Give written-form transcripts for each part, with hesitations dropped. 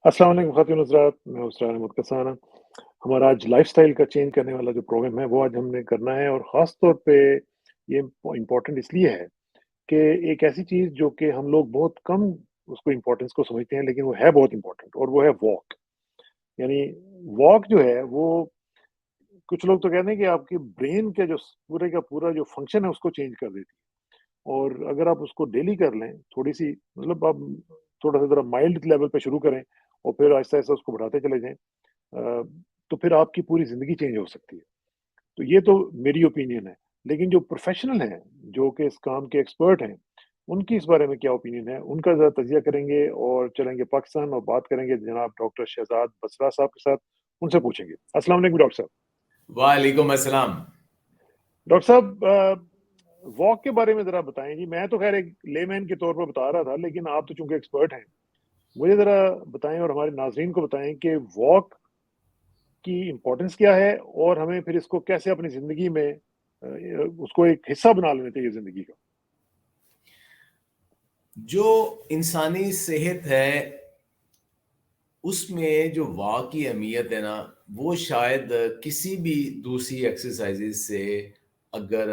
अस्सलाम वालेकुम ख़ातिन हज़रात, मैं उसरान अहमद कसाना। हमारा आज लाइफ़स्टाइल का चेंज करने वाला जो प्रोग्राम है, वो आज हमने करना है और ख़ास तौर पे ये इम्पोर्टेंट इसलिए है कि एक ऐसी चीज़ जो कि हम लोग बहुत कम उसको इम्पोर्टेंस को समझते हैं, लेकिन वो है बहुत इम्पोर्टेंट और वो है वॉक। यानी वॉक जो है, वो कुछ लोग तो कहते हैं कि आपके ब्रेन के जो पूरे का पूरा जो फ़ंक्शन है, उसको चेंज कर देती है और अगर आप उसको डेली कर लें, थोड़ी-सी मतलब आप थोड़ा-सा ज़रा माइल्ड लेवल पे शुरू करें और फिर आहिस्ता-आहिस्ता उसको बढ़ाते चले जाएँ। अ, तो फिर आपकी पूरी ज़िंदगी चेंज हो सकती है। तो ये तो मेरी ओपिनियन है। लेकिन जो प्रोफ़ेशनल हैं, जो कि इस काम के एक्सपर्ट हैं, उनकी इस बारे में क्या ओपिनियन है? उनका ज़रा तज़िया करेंगे और चलेंगे पाकिस्तान और बात करेंगे जनाब डॉक्टर शहज़ाद बसरा साहब के साथ, उनसे पूछेंगे। अस्सलाम वालेकुम डॉक्टर साहब। वालेकुम अस्सलाम। डॉक्टर साहब वॉक के बारे में ज़रा बताएँ जी। मैं तो ख़ैर एक लेमैन के तौर पर बता रहा था, लेकिन आप तो चूँकि एक्सपर्ट हैं, मुझे ज़रा बताएँ और हमारे नाज़रीन को बताएँ कि वॉक की इम्पोर्टेंस क्या है और हमें फिर इसको कैसे अपनी ज़िंदगी में उसको एक हिस्सा बना लेना चाहिए ज़िंदगी का? जो इंसानी सेहत है, उसमें जो वॉक की अहमियत है ना, वो शायद किसी भी दूसरी एक्सरसाइज़ेज़ से अगर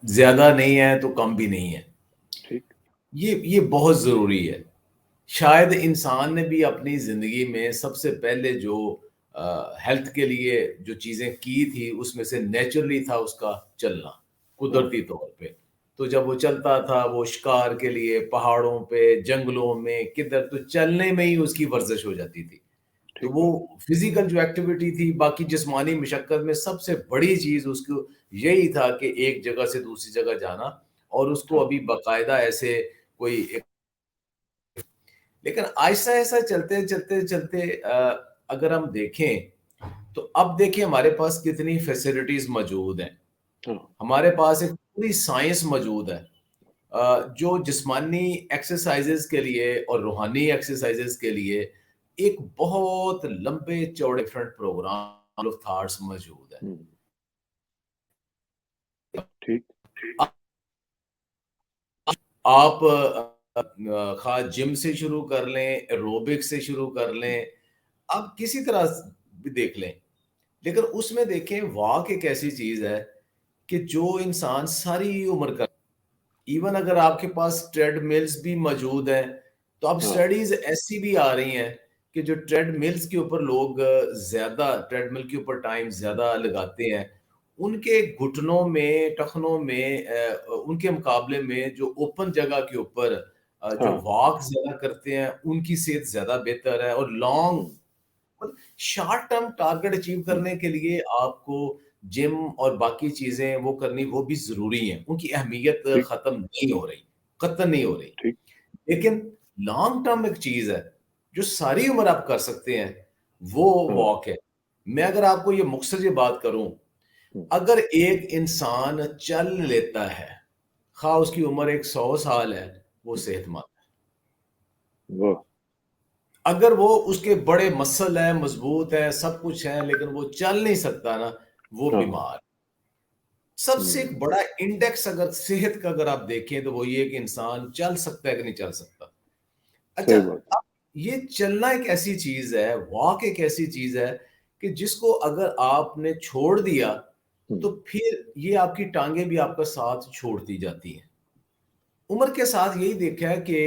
ज़्यादा नहीं है, तो कम भी नहीं है। ठीक। ये बहुत ज़रूरी है। शायद इंसान ने भी अपनी ज़िंदगी में सबसे पहले जो हेल्थ के लिए जो चीज़ें की थी, उसमें से नेचुरली था उसका चलना, हाँ, कुदरती तौर पे। तो जब वो चलता था, वो शिकार के लिए पहाड़ों पे, जंगलों में, किधर तो चलने में ही उसकी वर्जिश हो जाती थी। तो ठीक वो बात। फिज़िकल जो एक्टिविटी थी, बाकी जिस्मानी मशक्कत में सबसे बड़ी चीज़ उसको यही था कि एक जगह से दूसरी जगह जाना और उसको हाँ, अभी बाकायदा ऐसे कोई एक लेकिन आहिस्ता-आहिस्ता चलते अगर हम देखें, तो अब देखिए हमारे पास कितनी फैसिलिटीज़ मौजूद हैं। हाँ, हमारे पास एक पूरी साइंस मौजूद है जो जिस्मानी एक्सरसाइज़ेज़ के लिए और रूहानी एक्सरसाइज़ेज़ के लिए एक बहुत लंबे चौड़े डिफरेंट प्रोग्राम ऑफ थॉट्स मौजूद है। हुँ, ठीक। आप खा जिम से शुरू कर लें, एरोबिक्स से शुरू कर लें, आप किसी तरह भी देख लें। लेकिन उसमें देखें वॉक एक ऐसी चीज़ है कि जो इंसान सारी उम्र कर इवन अगर आपके पास ट्रेडमिल्स भी मौजूद हैं, तो अब हाँ, स्टडीज़ ऐसी भी आ रही हैं कि जो ट्रेडमिल्स के ऊपर लोग ज़्यादा ट्रेडमिल के ऊपर टाइम ज़्यादा लगाते हैं, उनके घुटनों में, टखनों में उनके मुकाबले में जो ओपन जगह के ऊपर जो हाँ, वॉक ज़्यादा करते हैं, उनकी सेहत ज़्यादा बेहतर है और लॉन्ग हुँ, मतलब शॉर्ट टर्म टारगेट अचीव हुँ, करने के लिए आपको जिम और बाकी चीज़ें वो करनी वो भी ज़रूरी हैं। उनकी अहमियत ठीक, ख़त्म नहीं हो रही, कतई नहीं हो रही। ठीक। लेकिन लॉन्ग टर्म एक चीज़ है, जो सारी उम्र आप कर सकते हैं, वो हाँ, वॉक है। मैं अगर आपको ये मुख्तसर बात करूँ, हुँ, अगर एक इंसान चल लेता है, ख़्वाह उसकी उम्र एक 100 साल है, वो हुँ, सेहतमंद है। वाह! अगर वो उसके बड़े मसल हैं, मज़बूत है, सब कुछ है, लेकिन वो चल नहीं सकता ना, वो हाँ, बीमार। सबसे एक हुँ, बड़ा इंडेक्स अगर सेहत का अगर आप देखें, तो वो ये है कि इंसान चल सकता है कि नहीं चल सकता। अच्छा, सही बात। अब ये चलना एक ऐसी चीज़ है, वॉक एक ऐसी चीज़ है कि जिसको अगर आपने छोड़ दिया, हुँ, तो फिर ये आपकी टाँगें भी आपका साथ छोड़ती जाती हैं। उम्र के साथ यही देखा है कि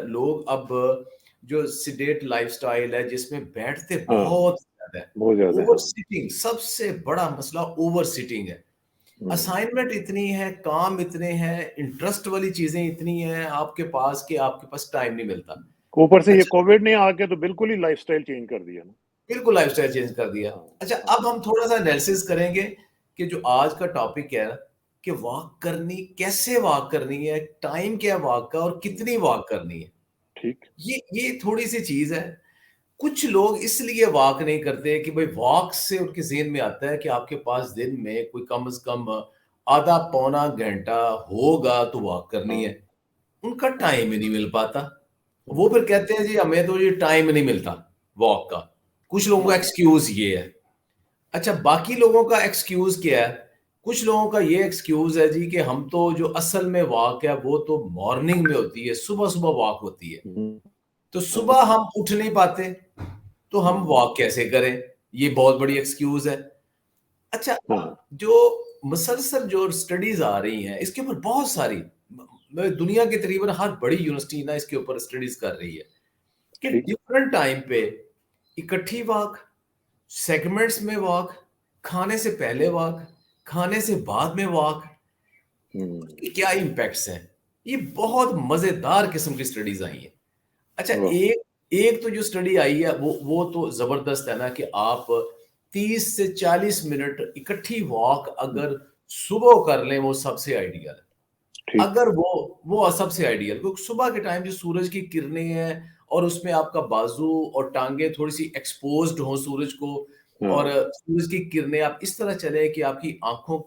लोग अब जो सेडेट लाइफ़स्टाइल है जिसमें बैठते हाँ, बहुत ज़्यादा है। बहुत ज़्यादा है, ओवर हाँ। सिटिंग सबसे बड़ा मसला ओवर सिटिंग है। हुँ, असाइनमेंट इतनी है, काम इतने हैं, इंटरेस्ट वाली चीज़ें इतनी हैं आपके पास कि आपके पास टाइम नहीं मिलता। ऊपर से ये अच्छा, कोविड ने आके तो बिल्कुल ही लाइफ़स्टाइल चेंज कर दिया ना। बिल्कुल लाइफ़स्टाइल चेंज कर दिया। हाँ, अच्छा, हाँ, अब हम थोड़ा-सा एनालिसिस करेंगे कि जो आज का टॉपिक है ना, कि वॉक करनी कैसे वॉक करनी है, टाइम क्या है वॉक का और हुँ, कितनी वॉक करनी है। ठीक। ये थोड़ी-सी चीज़ है। कुछ लोग इसलिए वॉक नहीं करते कि भई वॉक से उनके ज़हन में आता है कि आपके पास दिन में कोई कम से कम आधा पौना घंटा होगा तो वॉक करनी हाँ, है। उनका हाँ, टाइम ही नहीं मिल पाता। वो हुँ, फिर कहते हैं जी हमें तो ये टाइम नहीं मिलता वॉक का। कुछ लोगों का हाँ, एक्सक्यूज़ ये है। अच्छा, बाकी लोगों का एक्सक्यूज़ क्या है? कुछ लोगों का ये एक्सक्यूज़ है जी कि हम तो जो असल में वॉक है वो तो मॉर्निंग में होती है, सुबह-सुबह वॉक होती है। हुँ, तो सुबह हम उठ नहीं पाते, तो हम वॉक कैसे करें? ये बहुत बड़ी एक्सक्यूज है। अच्छा, अब जो मुसलसल जो स्टडीज आ रही हैं, इसके ऊपर बहुत सारी दुनिया की तकरीबन हर बड़ी यूनिवर्सिटी ना इसके ऊपर स्टडीज कर रही है कि ठीक। डिफरेंट टाइम पे इकट्ठी वॉक, सेगमेंट्स में वॉक, खाने से पहले वॉक, खाने से बाद में वॉक, हम्म। क्या इम्पैक्ट्स हैं। ये बहुत मजेदार किस्म की स्टडीज आई हैं। अच्छा, वाह। एक एक तो जो स्टडी आई है वो तो जबरदस्त है ना कि आप 30 से 40 मिनट इकट्ठी वॉक अगर सुबह कर लें, वो सबसे आइडियल है। ठीक। अगर वो सबसे आइडियल, क्योंकि सुबह के टाइम जो सूरज की किरणें हैं और उसमें आपका बाजू और टांगे थोड़ी सी एक्सपोज्ड हो सूरज को, और हाँ। सूरज की किरणें आप इस तरह चले कि आपकी आंखों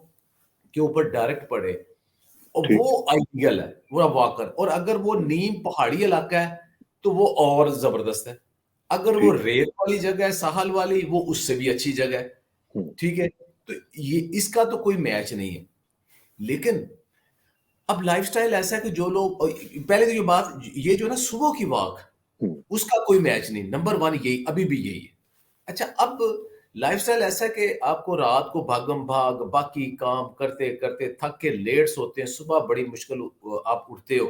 के ऊपर डायरेक्ट पड़े, और ठीक। वो आइडियल है पूरा वॉकर। और अगर वो नीम पहाड़ी इलाका है तो वो और जबरदस्त है। अगर वो ठीक। रेत वाली जगह है, साहल वाली, वो उससे भी अच्छी जगह है। हम्म। ठीक है, तो ये इसका तो कोई मैच नहीं है। लेकिन अब लाइफस्टाइल ऐसा है कि जो लोग, पहले तो ये बात, ये जो ना सुबह की वॉक, हम्म। उसका कोई मैच नहीं, नंबर वन यही, अभी भी यही है। अच्छा, अब लाइफस्टाइल ऐसा है कि आपको रात को भागम भाग बाकी काम करते करते थक के लेट सोते हैं, सुबह बड़ी मुश्किल आप उठते हो।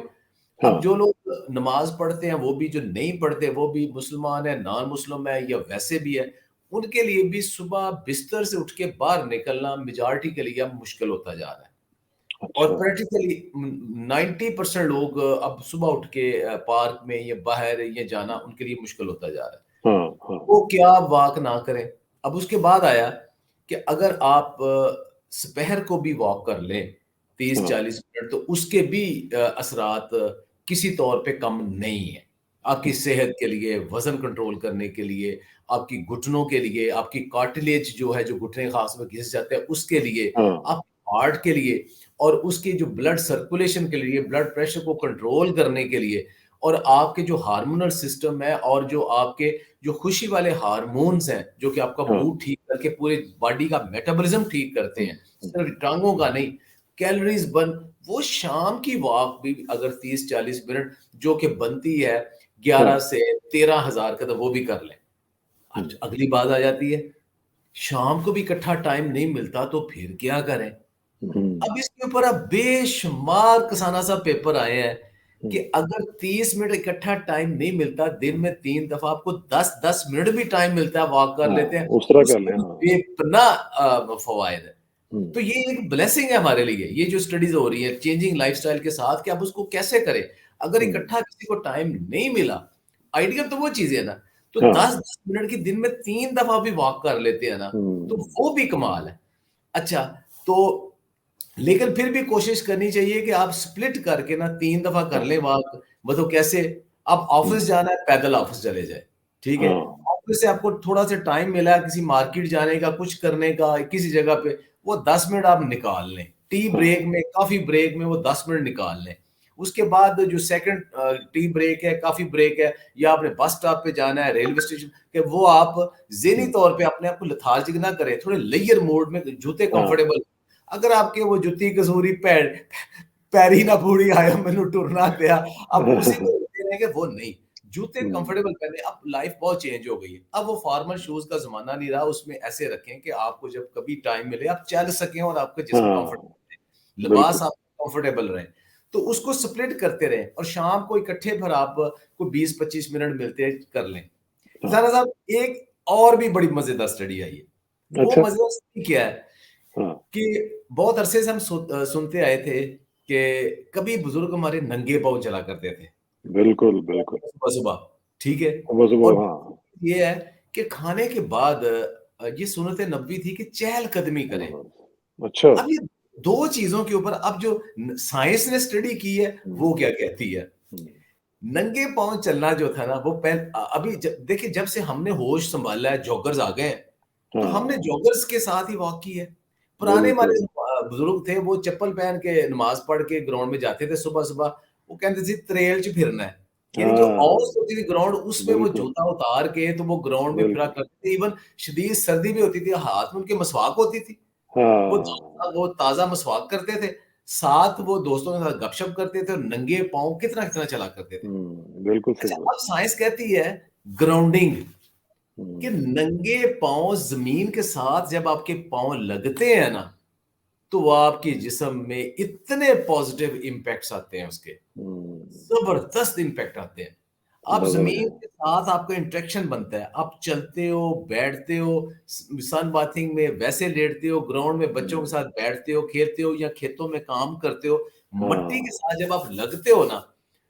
अब हाँ। जो लोग नमाज पढ़ते हैं, वो भी जो नहीं पढ़ते, वो भी मुसलमान है, नॉन मुस्लिम है या वैसे भी है, उनके लिए भी सुबह बिस्तर से उठ के बाहर निकलना मेजॉरिटी के लिए अब मुश्किल होता जा रहा है। और अच्छा। प्रैक्टिकली 90% लोग अब सुबह उठ के पार्क में या बाहर ये जाना उनके लिए मुश्किल होता जा रहा है। हाँ। हाँ। वो क्या वॉक ना करें। अब उसके बाद आया कि अगर आप दोपहर को भी वॉक कर लें तीस हाँ। चालीस मिनट, तो उसके भी असरात किसी तौर पे कम नहीं है। आपकी सेहत के लिए, वजन कंट्रोल करने के लिए, आपकी घुटनों के लिए, आपकी कार्टिलेज जो है, जो घुटने खास में घिस जाते हैं उसके लिए, हाँ। आप हार्ट के लिए, और उसकी जो ब्लड सर्कुलेशन के लिए, ब्लड प्रेशर को कंट्रोल करने के लिए, और आपके जो हार्मोनल सिस्टम है और जो आपके जो खुशी वाले हार्मोन्स हैं, जो कि आपका हाँ। मूड ठीक करके पूरे बॉडी का मेटाबॉलिज्म ठीक करते हम्म। हैं, सिर्फ टांगों का नहीं, कैलोरीज बर्न, वो शाम की वॉक भी अगर 30-40 मिनट जो कि बनती है हाँ। 11 से 13 हज़ार कदम, वो भी कर लें। अब हम्म। अगली बात आ जाती है, शाम को भी इकट्ठा टाइम नहीं मिलता तो फिर क्या करें। हम्म। अब इसके ऊपर अब बेशुमार कसाना सा पेपर आए हैं कि हम्म। अगर 30 मिनट इकट्ठा टाइम नहीं मिलता, दिन में 3 दफा आपको 10-10 मिनट भी टाइम मिलता है, वॉक कर हाँ, लेते हैं, उस तरह कर उसके लें। भी हाँ। बेपना फवायद है। हम्म। तो ये एक ब्लेसिंग है हमारे लिए, ये जो स्टडीज हो रही है चेंजिंग लाइफस्टाइल के साथ, कि आप उसको कैसे करें। अगर हम्म। इकट्ठा किसी को टाइम नहीं मिला, आइडिया तो वो चीज है ना, तो हाँ। 10-10 मिनट की दिन में 3 दफा भी वॉक कर लेते हैं ना, तो हम्म। वो भी कमाल है। अच्छा, तो लेकिन फिर भी कोशिश करनी चाहिए कि आप स्प्लिट करके ना 3 दफा कर हाँ। लें वॉक। मतलब कैसे, आप ऑफिस हम्म। जाना है, पैदल ऑफिस चले जाए, ठीक है। हाँ। ऑफिस से आपको थोड़ा सा टाइम मिला है किसी मार्केट जाने का, कुछ करने का किसी जगह पे, वो 10 मिनट आप निकाल लें। टी हाँ। ब्रेक में, कॉफी ब्रेक में वो 10 मिनट निकाल लें। उसके बाद जो सेकंड टी ब्रेक है, कॉफी ब्रेक है, या आपने बस स्टॉप पे जाना है, रेलवे स्टेशन, कि वो आप ज़हनी हम्म। तौर पे अपने आप को लेथार्जिक ना करें, थोड़े लेयर मोड में, जूते हाँ। कंफर्टेबल। अगर आपके वो जुत्ती कसूरी पैर पैरी ना पूरी आया मैनू टुरना पिया, अब उसी को लेते रहेंगे, वो नहीं। जूते हम्म। कंफर्टेबल पहने। अब लाइफ बहुत चेंज हो गई है, अब वो फॉर्मल शूज का जमाना नहीं रहा। उसमें ऐसे रखें कि आपको जब कभी टाइम मिले आप चल सकें और आपका जिस्म हाँ। कंफर्टेबल रहे, लिबास बिल्कुल। आप कंफर्टेबल रहे। तो उसको स्प्लिट करते रहें, और शाम को इकट्ठे भर आप को 20-25 मिनट मिलते हैं, कर लें। हाँ। ज़रा साहब, एक और भी बड़ी मजेदार स्टडी आई है। वो अच्छा। मजेदार स्टडी क्या है हाँ। कि बहुत अरसे से हम सुनते आए थे कि कभी बुजुर्ग हमारे नंगे पाँव चला करते थे बिल्कुल, बिल्कुल। सुबह-सुबह, ठीक है? और सुबह-सुबह, हाँ। ये है कि खाने के बाद ये सुन्नत नबवी थी कि चहलकदमी करें। हाँ। अच्छा। अब ये 2 चीज़ों के ऊपर अब जो साइंस ने स्टडी की है, हुँ। वो क्या कहती है? हुँ। नंगे पाँव चलना जो था ना, वो अभी देखिए, जब से हमने होश संभाला है, जॉगर्स आ गए हैं, तो हमने हाँ, जॉगर्स के साथ ही वॉक की है। पुराने हमारे बिल्कुल। बुजुर्ग थे, वो चप्पल पहन के नमाज़ पढ़ के ग्राउंड में जाते थे सुबह-सुबह। वो कहते थे ट्रेल च फिरना है। यानी जो औस हाँ, होती थी ग्राउंड, उसमें वो बिल्कुल, जूता उतार के तो वो ग्राउंड में फिरा बिल्कुल। करते थे। इवन शदीद सर्दी भी होती थी, हाथ में उनके मसवाक होती थी। वो हाँ। ताज़ा मसवाक करते थे। साथ वो दोस्तों के साथ गपशप करते थे और नंगे पाँव कितना-कितना चला करते थे। बिल्कुल अच्छा, सही बात। अब साइंस कहती है ग्राउंडिंग, कि हुँ, नंगे पाँव ज़मीन के साथ जब आपके पाँव लगते हैं ना, तो वो आपके जिस्म में इतने पॉज़िटिव इम्पैक्ट्स आते हैं उसके, हुँ, ज़बरदस्त इम्पैक्ट आते हैं। आप नज़र ज़मीन है। के साथ आपका इंटरेक्शन बनता है, आप चलते हो, बैठते हो, सन बाथिंग में वैसे लेटते हो, ग्राउंड में बच्चों के हुँ, साथ बैठते हो, खेलते हो या खेतों में काम करते हो, मट्टी के हाँ, साथ जब आप लगते हो ना,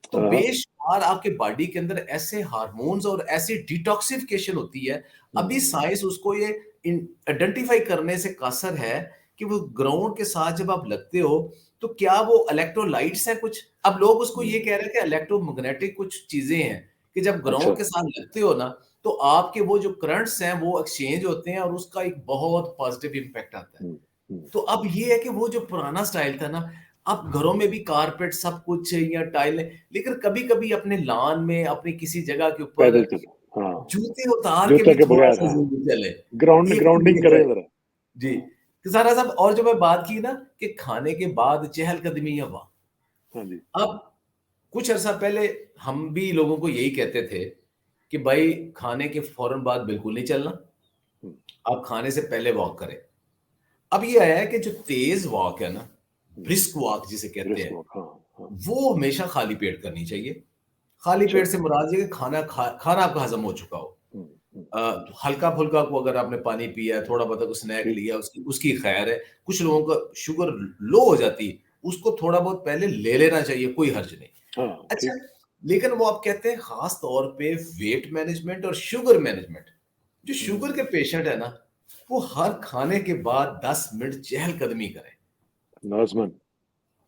तो हाँ, बेशुमार आपके बॉडी के अंदर ऐसे हार्मोन्स और ऐसी डिटॉक्सिफिकेशन होती है। अभी हुँ, साइंस उसको ये आइडेंटिफाई करने से कासर है कि वो ग्राउंड के साथ जब आप लगते हो, तो क्या वो इलेक्ट्रोलाइट्स हैं कुछ? अब लोग उसको ये हुँ, कह रहे हैं कि इलेक्ट्रोमैग्नेटिक कुछ चीज़ें हैं, कि जब अच्छा, ग्राउंड के साथ लगते हो ना, तो आपके वो जो करंट्स हैं वो एक्सचेंज होते हैं और उसका एक बहुत पॉजिटिव इम्पैक्ट आता है। हुँ, हुँ, तो अब ये है कि वो जो पुराना स्टाइल था ना, अब घरों में भी कारपेट सब कुछ या टाइलें, लेकिन कभी-कभी अपने लॉन में, अपनी किसी जगह के ऊपर पैदल चलो, हाँ, जूते उतार के जूता भी के बगैर, थोड़ा-सा हाँ, ज़रूर चलें। एक तो ग्राउंडिंग ये करें है। ज़रा। जी, तो ज़ारा साहब और जो मैं बात की ना कि खाने के बाद चहलकदमी या वाह! हाँ जी, अब कुछ अरसा पहले हम भी लोगों को यही कहते थे कि भाई खाने के फ़ौरन बाद बिल्कुल नहीं चलना, हुँ, आप खाने से पहले वॉक करें। अब ये आया है कि जो तेज़ वॉक है ना, हुँ, ब्रिस्क वॉक जिसे कहते ब्रिस्क हैं, वॉक, हाँ, हाँ, वो हमेशा खाली पेट करनी चाहिए। खाली अच्छा, पेट से मुराद ये है कि खाना आपका हज़म हो चुका हो। हुँ, हुँ, हल्का-फुल्का को अगर आपने पानी पिया है, थोड़ा बहुत कुछ स्नैक ठीक, लिया, उसकी उसकी खैर है। कुछ लोगों का शुगर लो हो जाती है, उसको थोड़ा बहुत पहले ले लेना चाहिए, कोई हर्ज नहीं। हाँ, अच्छा, ठीक, लेकिन वो आप कहते हैं ख़ास तौर पे वेट मैनेजमेंट और शुगर मैनेजमेंट, जो शुगर के हुँ, पेशेंट है ना, वो हर खाने के बाद 10 मिनट चहलकदमी करें। लाज़मन,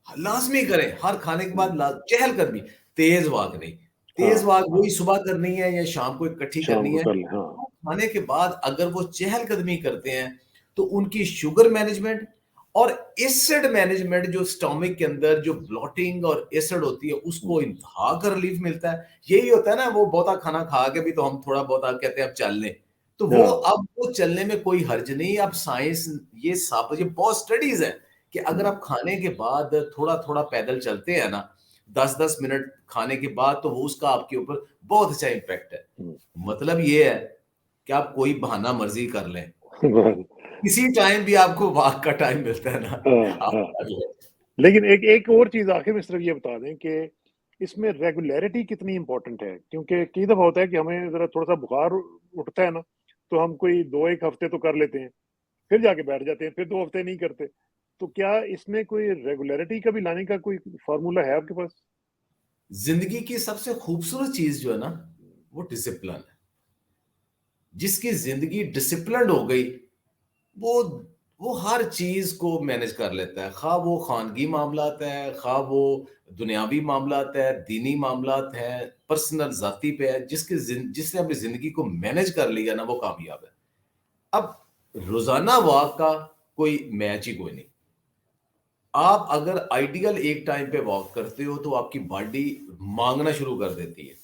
लाज़मी करें, हर खाने के हुँ, बाद चहलकदमी, तेज़ वॉक नहीं। तेज़ हाँ, वॉक हाँ, वही सुबह करनी है या शाम को इकट्ठी शाम करनी को है। कर लें, हाँ, खाने के बाद अगर वो चहलकदमी करते हैं, तो उनकी शुगर मैनेजमेंट और एसिड मैनेजमेंट जो स्टोमक के अंदर जो ब्लॉटिंग और एसिड होती है, हुँ, उसको इंतहा का रिलीफ मिलता है। यही होता है ना, वो बहुता खाना खा के भी तो हम थोड़ा बहुत आप कहते हैं अब चल लें। तो वो हाँ, अब वो चलने में कोई हर्ज नहीं, अब साइंस ये बहुत स्टडीज़ हैं कि अगर हुँ, आप खाने के बाद थोड़ा-थोड़ा पैदल चलते हैं ना, 10-10 मिनट खाने के बाद, तो वो उसका आपके ऊपर बहुत अच्छा इम्पैक्ट है। हुँ, मतलब ये है कि आप कोई बहाना मर्ज़ी कर लें। बस, किसी टाइम भी आपको वॉक का टाइम मिलता है ना, हाँ, आप हाँ। कर लें। लेकिन एक एक और चीज़ आखिर में सिर्फ ये बता दें कि इसमें रेगुलैरिटी कितनी इम्पोर्टेंट है? क्योंकि कई दफ़ा होता है कि हमें ज़रा थोड़ा-सा बुखार उठता है ना, तो हम कोई 2-1 हफ़्ते तो कर लेते हैं, फिर जाके बैठ जाते हैं, फिर 2 हफ़्ते नहीं करते। तो क्या इसमें कोई रेगुलैरिटी कभी लाने का कोई फ़ॉर्मूला है आपके पास? ज़िंदगी की सबसे खूबसूरत चीज़ जो है ना, वो डिसिप्लिन है। जिसकी ज़िंदगी डिसिप्लिन्ड हो गई, वो वो हर चीज़ को मैनेज कर लेता है। ख़्वाह वो ख़ानगी मामलात है, ख़्वाह वो दुनियावी मामलात है, दीनी मामलात है, पर्सनल ज़ाती पे है, जिसने अपनी ज़िंदगी को मैनेज कर लिया ना, वो कामयाब है। अब रोज़ाना वॉक का कोई मैच ही कोई नहीं। आप अगर आइडियल एक टाइम पे वॉक करते हो, तो आपकी बॉडी माँगना शुरू कर देती है।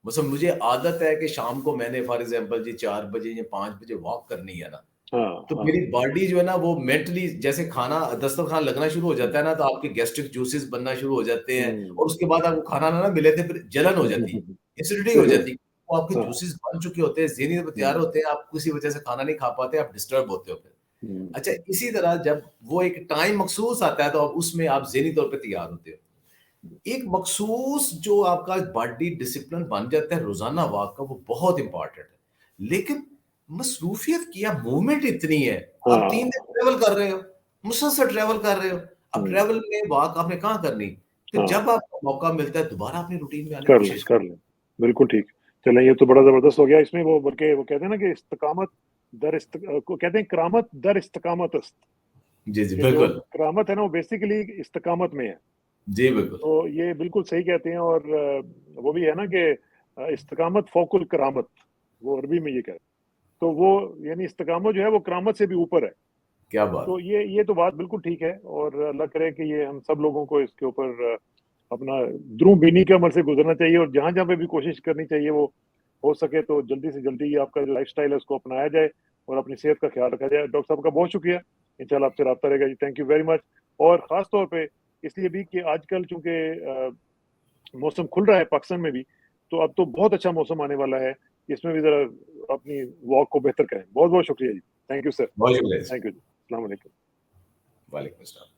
मतलब मुझे आदत है कि शाम को मैंने फॉर एग्ज़ाम्पल जी 4 बजे या 5 बजे वॉक करनी है ना, हाँ, तो हाँ। मेरी बॉडी जो है ना वो मेंटली जैसे खाना दस्तरखान लगना शुरू हो जाता है ना, तो आपके गैस्ट्रिक जूसेस बनना शुरू हो जाते हैं और हुँ। उसके बाद आपको खाना ना मिले तो फिर जलन हो जाती है, एसिडिटी हो सही बात। जाती है। वो आपके हाँ। जूसेस बन चुके होते हैं, ज़हनी तौर पे तैयार हुँ, होते हैं, आप किसी वजह से खाना नहीं खा पाते, आप डिस्टर्ब होते हो फिर। हुँ, अच्छा, इसी तरह जब वो एक टाइम मखसूस आता है, तो आप उसमें आप ज़हनी तौर पे तैयार होते हो। एक मखसूस जो आपका बॉडी डिसिप्लिन बन जाता है रोज़ाना वॉक का, वो बहुत इम्पोर्टेंट है। लेकिन मसरूफ़ियत की या मूवमेंट इतनी है, आप 3 दिन हाँ। ट्रैवल कर रहे हो, मुसलसल ट्रैवल कर रहे हो। अब हुँ, ट्रैवल में वॉक आपने कहाँ करनी? फिर हाँ। जब आपको मौका मिलता है, दोबारा अपनी रूटीन में आने की कर लें, कोशिश कर लें। बिल्कुल ठीक। चलें ये तो बड़ा ज़बरदस्त हो गया इसमें वो बल्कि वो कहते हैं ना कि को कहते हैं करामत दर इस्तकामत अस्त, जी, जी, कि जो बिल्कुल। करामत है ना वो बेसिकली इस्तकामत में है। जी, बिल्कुल। तो ये बिल्कुल सही कहते हैं और वो भी है ना कि इस्तकामत फ़ौकुल करामत, वो अरबी में ये कहते हैं। तो वो यानी इस्तकामत जो है वो करामत से भी ऊपर है। क्या बात तो है! ये तो बात बिल्कुल ठीक है और अल्लाह करे कि ये हम सब लोगों को इसके ऊपर अपना द्रुम बीनी के अमल से गुज़रना चाहिए और जहाँ-जहाँ पे भी कोशिश करनी चाहिए वो हो सके तो जल्दी से जल्दी ये आपका जो लाइफ़स्टाइल है उसको अपनाया जाए और अपनी सेहत का ख़्याल रखा जाए। डॉक्टर साहब का बहुत शुक्रिया। इंशाल्लाह आपसे राब्ता रहेगा जी। थैंक यू वेरी मच और ख़ास तौर पे इसलिए भी कि आजकल चूँकि मौसम खुल रहा है पाकिस्तान में भी, तो अब तो बहुत अच्छा मौसम आने वाला है। इसमें भी ज़रा अपनी वॉक को बेहतर करें। बहुत-बहुत शुक्रिया जी। Thank you sir. बहुत शुक्रिया जी। थैंक यू जी। अस्सलाम वालेकुम। वालेकुम अस्सलाम।